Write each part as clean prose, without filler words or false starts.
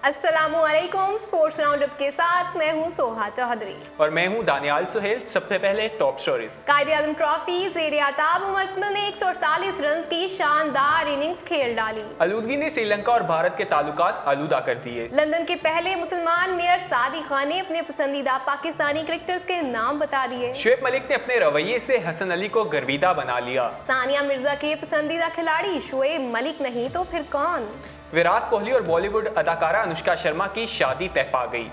अस्सलामुअलैकुम। Sports roundup के साथ मैं हूं सोहा चौधरी और मैं हूं दानियाल सुहेल। सबसे पहले टॉप स्टोरीज। कायद-ए-आज़म ट्रॉफी ज़ेर-ए-आताब उमर अकमल ने 148 रन की शानदार इनिंग्स खेल डाली। आलूदगी ने श्रीलंका और भारत के ताल्लुकात आलूदा कर दिए। लंदन के पहले मुसलमान मेयर सादिक खान ने अपने पसंदीदा पाकिस्तानी क्रिकेटर्स के नाम बता दिए। शुएब मलिक ने अपने रवैये से हसन अली को गर्विदा बना लिया। सानिया मिर्जा के पसंदीदा खिलाड़ी शुएब मलिक नहीं तो फिर कौन? विराट कोहली और बॉलीवुड अदाकारा अनुष्का शर्मा की शादी तय पा गई।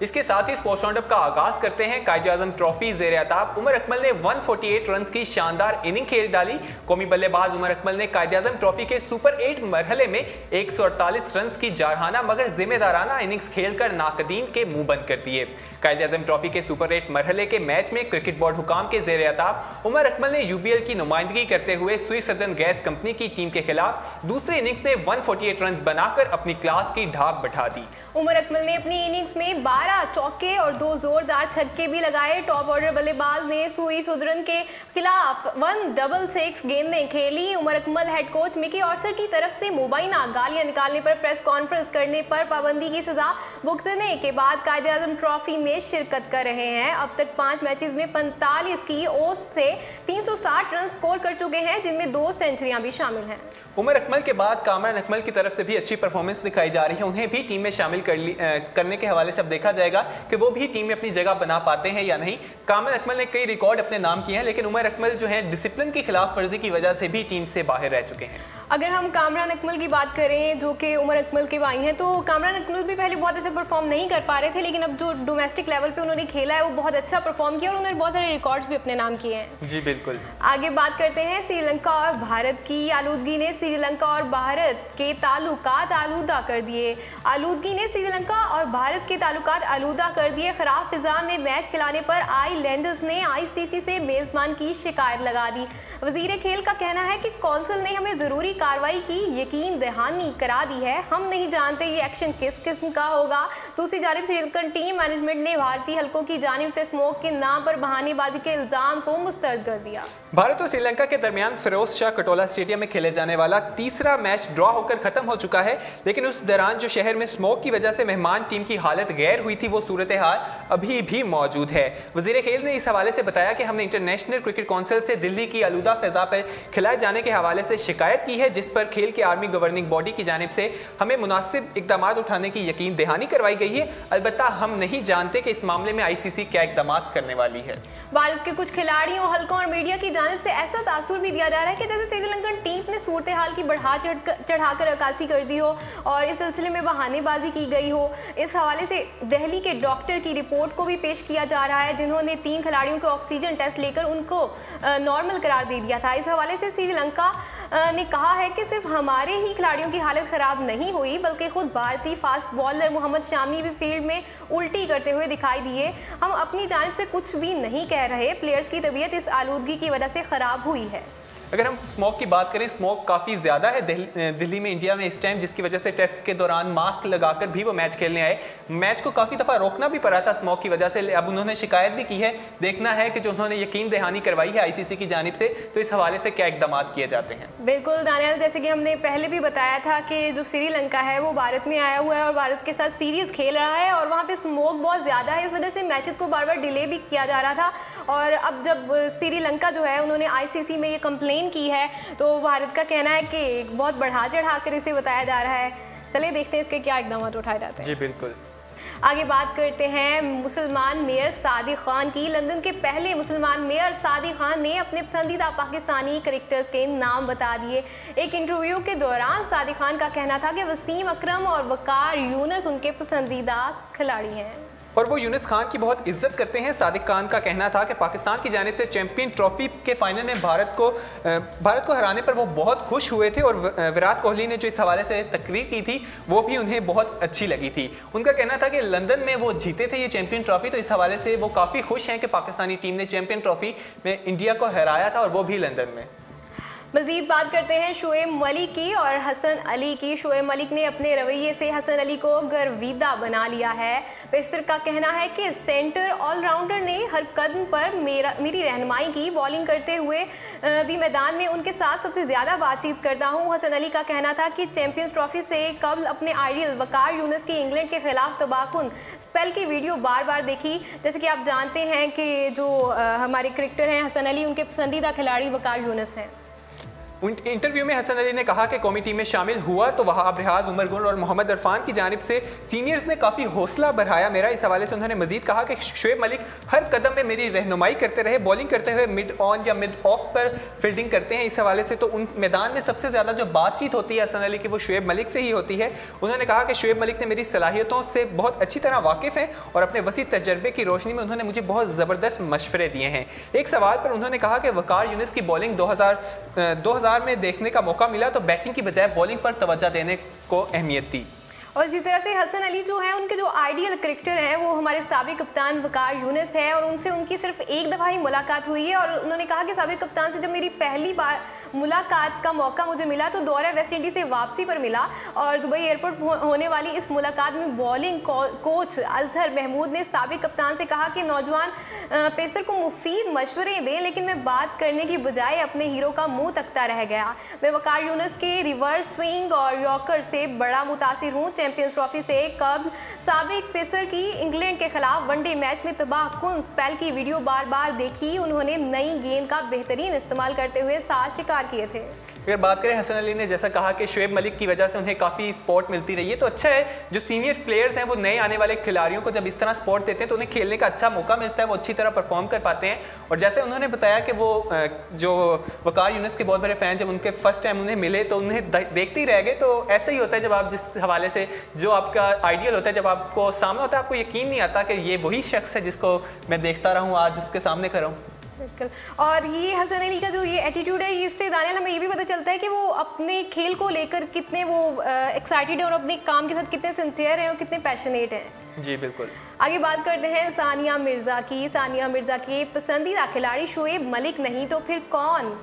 इसके साथ ही स्पोर्ट्स राउंडअप का आगाज करते हैं। कायद-ए-आज़म ट्रॉफी ज़ेर-ए-आताब उमर अकमल ने 148 रन की शानदार इनिंग खेल डाली। कौमी बल्लेबाज उमर अकमल ने कायद-ए-आज़म ट्रॉफी के सुपर 8 मरहले में 148 रन की जारहाना मगर जिम्मेदाराना इनिंग्स खेलकर नाकदीन के मुंह बंद कर दिए। कायद-ए-आज़म ट्रॉफी के सुपर 8 मरहले के मैच में क्रिकेट बोर्ड हुकाम के ज़ेर-ए-आताब उमर अकमल ने यूबीएल की नुमाइंदगी करते हुए स्विस सदर्न गैस कंपनी की टीम के खिलाफ दूसरे इनिंग्स में 148 रन बनाकर अपनी क्लास की ढाक बैठा दी। उमर अकमल ने अपनी इनिंग्स में 12 चौके और 2 जोरदार छक्के भी लगाए। टॉप ऑर्डर बल्लेबाज ने स्विस सदर्न के खिलाफ 166 गेंदें खेली। Umar Akmal head coach Mickey Arthur की तरफ से मुबैना गालियां निकालने पर प्रेस कॉन्फ्रेंस करने पर पाबंदी की सजा भुगतने के बाद कायद-ए-आज़म ट्रॉफी में शिरकत कर रहे हैं। अब तक 5 मैचेस में 45 की औसत से 360 रन स्कोर कर चुके हैं, जिनमें 2 सेंचुरियां भी शामिल हैं। उमर अकमल के बाद कामरान अकमल की तरफ से भी अच्छी परफॉर्मेंस दिखाई जा रही है। उन्हें भी टीम में शामिल करने के हवाले से अब देखा जाएगा कि वो भी टीम में अपनी जगह बना पाते हैं या नहीं। कामरान अकमल ने कई रिकॉर्ड अपने नाम किए हैं, लेकिन उमर अकमल जो है डिसिप्लिन की खिलाफ वर्जी की वजह से भी टीम से बाहर रह चुके हैं। अगर हम कामरान अकमल की बात करें जो कि उमर अकमल के भाई हैं, तो कामरान अकमल भी पहले बहुत अच्छा परफॉर्म नहीं कर पा रहे थे, लेकिन अब जो डोमेस्टिक लेवल पे उन्होंने खेला है वो बहुत अच्छा परफॉर्म किया और उन्होंने बहुत सारे रिकॉर्ड्स भी अपने नाम किए हैं। जी बिल्कुल। आगे बात करते हैं श्रीलंका और भारत की। आलूदगी ने श्रीलंका और भारत के ताल्लुकात आलूदा कर दिए। आलूदगी ने श्रीलंका और भारत के ताल्लुकात आलूदा कर दिए। खराब फिजा में मैच खिलाने पर आइलैंडर्स ने आईसीसी से मेजबान की शिकायत लगा दी। वजीर खेल का कहना है कि कौंसिल ने हमें जरूरी कार्रवाई की यकीन दहानी करा दी है। हम नहीं जानते ये एक्शन किस किस्म का होगा। दूसरी जानिब श्रीलंकन टीम मैनेजमेंट ने भारतीय हलकों की जानिब से स्मोक के नाम पर बहानेबाजी के इल्जाम को मुस्तरद कर दिया। भारत और श्रीलंका के दरमियान फिरोज शाह कटोला स्टेडियम में खेले जाने वाला तीसरा मैच ड्रॉ होकर खत्म हो चुका है, लेकिन उस दौरान जो शहर में स्मोक की वजह से मेहमान टीम की हालत गैर हुई थी, वो सूरत हाल अभी भी मौजूद है। वजीर खेल ने इस हवाले से बताया कि हमने इंटरनेशनल क्रिकेट काउंसिल से दिल्ली की आलूदा फिजा पर खिलाए जाने के हवाले से शिकायत की है, जिस पर खेल के आर्मी गवर्निंग बॉडी की जानिब से हमें मुनासिब इकदाम उठाने की यकीन दहानी करवाई गई है। अलबत्ता हम नहीं जानते कि इस मामले में आईसीसी क्या इकदाम करने वाली है। भारत के कुछ खिलाड़ियों, हलकों और मीडिया की जानिब से ऐसा तासुर भी दिया जा रहा है कि जैसे श्रीलंकन टीम ने सूरत हाल की बढ़ा चढ़ाकर अक्कासी कर दी हो और इस सिलसिले में बहानेबाजी की गई हो। इस हवाले से दिल्ली के डॉक्टर की रिपोर्ट को भी पेश किया जा रहा है, जिन्होंने 3 खिलाड़ियों के ऑक्सीजन टेस्ट लेकर उनको नॉर्मल करार दे दिया था। इस हवाले से श्रीलंका ने कहा है कि सिर्फ हमारे ही खिलाड़ियों की हालत खराब नहीं हुई, बल्कि खुद भारतीय फास्ट बॉलर मोहम्मद शामी भी फील्ड में उल्टी करते हुए दिखाई दिए। हम अपनी जानिब से कुछ भी नहीं कह रहे, प्लेयर्स की तबीयत इस आलूदगी की वजह से खराब हुई है। अगर हम स्मोक की बात करें, स्मोक काफ़ी ज़्यादा है दिल्ली में, इंडिया में इस टाइम, जिसकी वजह से टेस्ट के दौरान मास्क लगाकर भी वो मैच खेलने आए। मैच को काफ़ी दफ़ा रोकना भी पड़ा था स्मोक की वजह से। अब उन्होंने शिकायत भी की है। देखना है कि जो उन्होंने यकीन दहानी करवाई है आईसीसी की जानिब से, तो इस हवाले से क्या इकदाम किए जाते हैं। बिल्कुल दानियाल, जैसे कि हमने पहले भी बताया था कि जो श्रीलंका है वो भारत में आया हुआ है और भारत के साथ सीरीज़ खेल रहा है और वहाँ पर स्मोक बहुत ज़्यादा है। इस वजह से मैचेस को बार बार डिले भी किया जा रहा था और अब जब श्रीलंका जो है उन्होंने आईसीसी में ये कंप्लेन की है, तो भारत का कहना है कि बहुत बढ़ा चढ़ा कर इसे बताया जा रहा है। चलिए देखते हैं इसके क्या इकदाम उठाए जाते हैं। जी बिल्कुल। आगे बात करते हैं मुसलमान मेयर सादिक खान की। लंदन के पहले मुसलमान मेयर सादिक खान ने अपने पसंदीदा पाकिस्तानी क्रिकेटर्स के नाम बता दिए। एक इंटरव्यू के दौरान सादिक खान का कहना था कि वसीम अकरम और वकार यूनुस उनके पसंदीदा खिलाड़ी हैं और वो यूनुस खान की बहुत इज्जत करते हैं। सादिक खान का कहना था कि पाकिस्तान की जानिब से चैंपियन ट्रॉफी के फाइनल में भारत को हराने पर वो बहुत खुश हुए थे और विराट कोहली ने जो इस हवाले से तकरीर की थी वो भी उन्हें बहुत अच्छी लगी थी। उनका कहना था कि लंदन में वो जीते थे ये चैंपियन ट्रॉफी, तो इस हवाले से वो काफ़ी खुश हैं कि पाकिस्तानी टीम ने चैंपियन ट्रॉफी में इंडिया को हराया था और वो भी लंदन में। मजीद बात करते हैं शोएब मलिक की और हसन अली की। शोएब मलिक ने अपने रवैये से हसन अली को गर्विदा बना लिया है। पेसर का कहना है कि सेंटर ऑलराउंडर ने हर कदम पर मेरी रहनुमाई की। बॉलिंग करते हुए भी मैदान में उनके साथ सबसे ज़्यादा बातचीत करता हूँ। हसन अली का कहना था कि चैंपियंस ट्रॉफी से कबल अपने आइडियल वकार यूनुस की इंग्लैंड के खिलाफ तबाहकुन स्पेल की वीडियो बार बार देखी। जैसे कि आप जानते हैं कि जो हमारे क्रिकेटर हैं हसन अली, उनके पसंदीदा खिलाड़ी वकार यूनुस हैं। इंटरव्यू में हसन अली ने कहा कि कौमी टीम में शामिल हुआ तो वहाब रियाज, उमर गुल और मोहम्मद इरफान की जानिब से सीनियर्स ने काफ़ी हौसला बढ़ाया मेरा। इस हवाले से उन्होंने मजीद कहा कि शोएब मलिक हर कदम में मेरी रहनुमाई करते रहे। बॉलिंग करते हुए मिड ऑन या मिड ऑफ पर फील्डिंग करते हैं। इस हवाले से तो उन मैदान में सबसे ज़्यादा जो बातचीत होती है हसन अली की वो शोएब मलिक से ही होती है। उन्होंने कहा कि शोएब मलिक ने मेरी सलाहियतों से बहुत अच्छी तरह वाकिफ़ हैं और अपने वसी तजर्बे की रोशनी में उन्होंने मुझे बहुत ज़बरदस्त मशवरे दिए हैं। एक सवाल पर उन्होंने कहा कि वकार यूनुस की बॉलिंग 2000 में देखने का मौका मिला तो बैटिंग की बजाय बॉलिंग पर तवज्जो देने को अहमियत दी। और इसी तरह से हसन अली जो हैं उनके जो आइडियल क्रिकेटर हैं वो हमारे साबिक कप्तान वकार यूनुस है और उनसे उनकी सिर्फ एक दफ़ा ही मुलाकात हुई है। और उन्होंने कहा कि साबिक कप्तान से जब मेरी पहली बार मुलाकात का मौका मुझे मिला तो दौरा वेस्ट इंडीज़ से वापसी पर मिला और दुबई एयरपोर्ट होने वाली इस मुलाकात में बॉलिंग कोच अजहर महमूद ने साबिक कप्तान से कहा कि नौजवान पेसर को मुफीद मशवरे दें, लेकिन मैं बात करने की बजाय अपने हीरो का मुँह तकता रह गया। मैं वकार यूनुस के रिवर्स स्विंग और यॉर्कर से बड़ा मुतासिर हूँ। चैंपियंस ट्रॉफी से कबल साबिक पेसर की इंग्लैंड के खिलाफ वनडे मैच में तबाहकुन स्पेल की वीडियो बार बार देखी। उन्होंने नई गेंद का बेहतरीन इस्तेमाल करते हुए 7 शिकार किए थे। अगर बात करें हसन अली ने जैसा कहा कि शोएब मलिक की वजह से उन्हें काफ़ी स्पॉट मिलती रही है, तो अच्छा है जो सीनियर प्लेयर्स हैं वो नए आने वाले खिलाड़ियों को जब इस तरह स्पॉट देते हैं तो उन्हें खेलने का अच्छा मौका मिलता है, वो अच्छी तरह परफॉर्म कर पाते हैं। और जैसे उन्होंने बताया कि वो जो वकार यूनुस के बहुत बड़े फ़ैन जब उनके फर्स्ट टाइम उन्हें मिले तो उन्हें देखते ही रह गए। तो ऐसा ही होता है जब आप जिस हवाले से जो आपका आइडियल होता है, जब आपको सामने होता है आपको यकीन नहीं आता कि ये वही शख्स है जिसको मैं देखता रहा हूँ, आज उसके सामने खड़ा हूँ। बिल्कुल। और ये हसन अली का जो ये एटीट्यूड है, इससे दानियाल हमें ये भी पता चलता है कि वो अपने खेल को लेकर कितने वो एक्साइटेड है और अपने काम के साथ कितने सिंसियर हैं और कितने पैशनेट हैं। जी बिल्कुल। आगे बात करते हैं सानिया मिर्ज़ा की। सानिया मिर्ज़ा के पसंदीदा खिलाड़ी शोएब मलिक नहीं तो फिर कौन?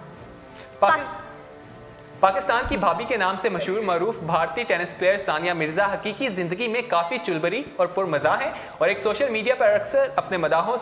पाकिस्तान की भाभी के नाम से मशहूर मरूफ भारतीय टेनिस प्लेयर सानिया मिर्ज़ा हकीकी ज़िंदगी में काफ़ी चुलबरी और पुरमज़ा हैं और एक सोशल मीडिया पर अक्सर अपने मदाहों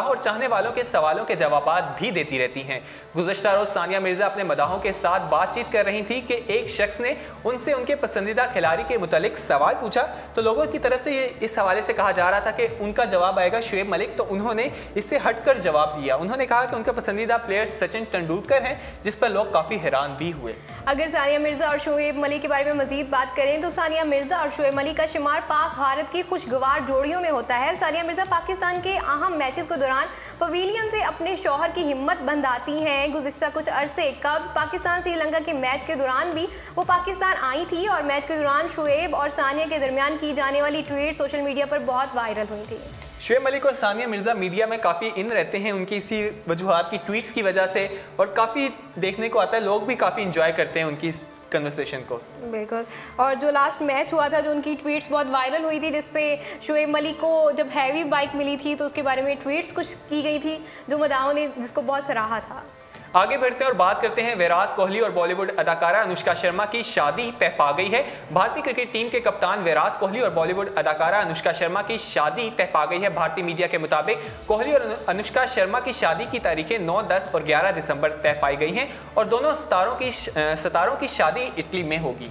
और चाहने वालों के सवालों के जवाबात भी देती रहती हैं। गुज़श्ता रोज़ सानिया मिर्ज़ा अपने मदाहों के साथ बातचीत कर रही थी कि एक शख्स ने उनसे उनके पसंदीदा खिलाड़ी के मुतालिक सवाल पूछा तो लोगों की तरफ से इस हवाले से कहा जा रहा था कि उनका जवाब आएगा शोएब मलिक, तो उन्होंने इससे हटकर जवाब दिया। उन्होंने कहा कि उनका पसंदीदा प्लेयर सचिन तेंदुलकर हैं, जिस पर लोग काफ़ी हैरान भी हुए। अगर सानिया मिर्ज़ा और शोएब मलिक के बारे में मजीद बात करें तो सानिया मिर्ज़ा और शोएब मलिक का शुमार पाक भारत की खुशगवार जोड़ियों में होता है। सानिया मिर्ज़ा पाकिस्तान के अहम मैचेस के दौरान पवेलियन से अपने शौहर की हिम्मत बंधाती हैं। गुज़िश्ता कुछ अरसे कबल पाकिस्तान श्रीलंका के मैच के दौरान भी वो पाकिस्तान आई थी और मैच के दौरान शोएब और सानिया के दरमियान की जाने वाली ट्वीट सोशल मीडिया पर बहुत वायरल हुई थी। शोएब मलिक और सानिया मिर्ज़ा मीडिया में काफ़ी इन रहते हैं उनकी इसी वजूहात की ट्वीट्स की वजह से और काफ़ी देखने को आता है, लोग भी काफ़ी इंजॉय करते हैं उनकी इस कन्वर्सेशन को। बिल्कुल। और जो लास्ट मैच हुआ था जो उनकी ट्वीट्स बहुत वायरल हुई थी, जिसपे शोएब मलिक को जब हैवी बाइक मिली थी तो उसके बारे में ट्वीट्स कुछ की गई थी जो मदाहों ने जिसको बहुत सराहा था। आगे बढ़ते हैं और बात करते हैं विराट कोहली और बॉलीवुड अदाकारा अनुष्का शर्मा की शादी तय पा गई है। भारतीय क्रिकेट टीम के कप्तान विराट कोहली और बॉलीवुड अदाकारा अनुष्का शर्मा की शादी तय पा गई है। भारतीय मीडिया के मुताबिक कोहली और अनुष्का शर्मा की शादी की तारीखें 9, 10 और 11 दिसंबर तय पाई गई हैं और दोनों सितारों की शादी इटली में होगी।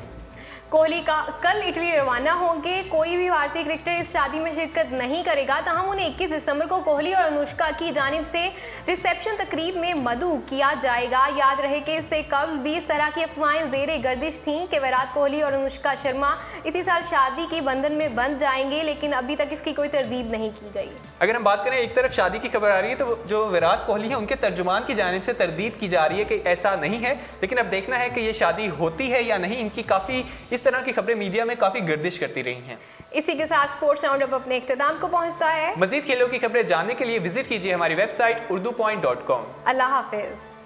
कोहली का कल इटली रवाना होंगे। कोई भी भारतीय क्रिकेटर इस शादी में शिरकत नहीं करेगा, तहम उन्हें 21 दिसंबर को कोहली और अनुष्का की जानिब से रिसेप्शन तकरीब में मदऊ किया जाएगा। याद रहे कि इससे कबल भी इस तरह की अफवाहें ज़ेरे गर्दिश थीं कि विराट कोहली और अनुष्का शर्मा इसी साल शादी के बंधन में बंध जाएंगे, लेकिन अभी तक इसकी कोई तरदीद नहीं की गई। अगर हम बात करें एक तरफ शादी की खबर आ रही है तो जो विराट कोहली है उनके तर्जुमान की जानिब से तरदीद की जा रही है कि ऐसा नहीं है, लेकिन अब देखना है कि ये शादी होती है या नहीं। इनकी काफ़ी इस तरह की खबरें मीडिया में काफ़ी गर्दिश करती रही हैं। इसी के साथ स्पोर्ट्स राउंडअप अपने इख्तिताम को पहुंचता है। मजीद खेलों की खबरें जानने के लिए विजिट कीजिए हमारी वेबसाइट urdupoint.com। अल्लाह हाफिज।